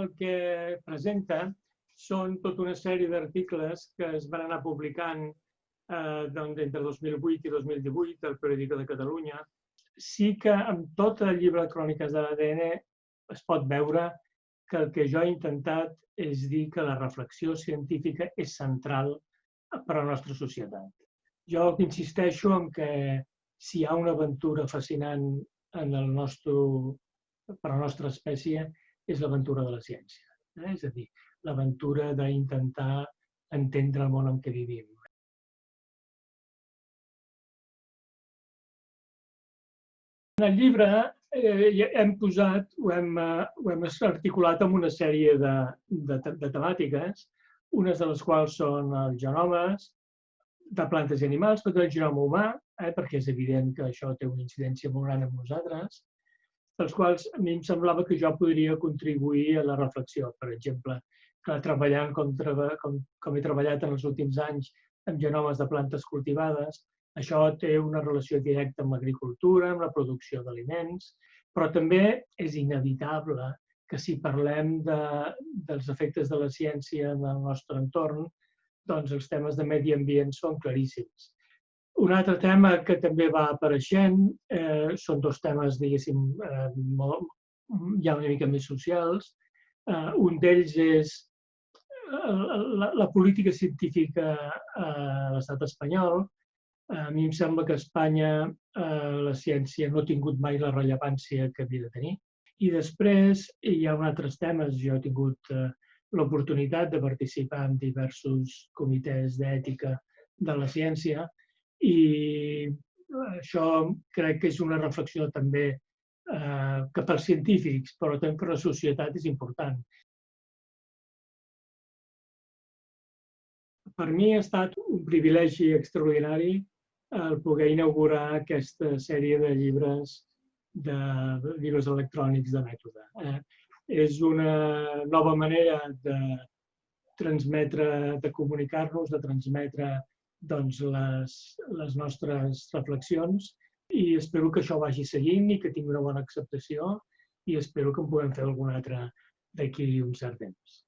el que presenta són tota una sèrie d'articles que es van anar publicant entre 2008 i 2018 al Periòdico de Catalunya. Sí que amb tot el llibre de Cròniques de l'ADN es pot veure que el que jo he intentat és dir que la reflexió científica és central per a la nostra societat. Jo insisteixo en que si hi ha una aventura fascinant per a la nostra espècie és l'aventura de la ciència. És a dir, l'aventura d'intentar entendre el món en què vivim. En el llibre hem posat, ho hem articulat amb una sèrie de temàtiques, unes de les quals són els genomes de plantes i animals, tot el genoma humà, perquè és evident que això té una incidència molt gran amb nosaltres, dels quals a mi em semblava que jo podria contribuir a la reflexió. Per exemple, que treballant com he treballat en els últims anys amb genomes de plantes cultivades, això té una relació directa amb l'agricultura, amb la producció d'aliments, però també és inevitable que si parlem dels efectes de la ciència en el nostre entorn, doncs els temes de medi ambient són claríssims. Un altre tema que també va apareixent són dos temes, diguéssim, ja una mica més socials. Un d'ells és la política científica a l'estat espanyol. A mi em sembla que a Espanya la ciència no ha tingut mai la rellevància que havia de tenir. I després hi ha altres temes. Jo he tingut l'oportunitat de participar en diversos comitès d'ètica de la ciència i això crec que és una reflexió també que pels científics, però també per la societat és important. Per mi ha estat un privilegi extraordinari el poder inaugurar aquesta sèrie de llibres electrònics d'eMètode. És una nova manera de transmetre, de comunicar-nos, de transmetre les nostres reflexions i espero que això vagi seguint i que tingui una bona acceptació i espero que en puguem fer alguna altra d'aquí un cert temps.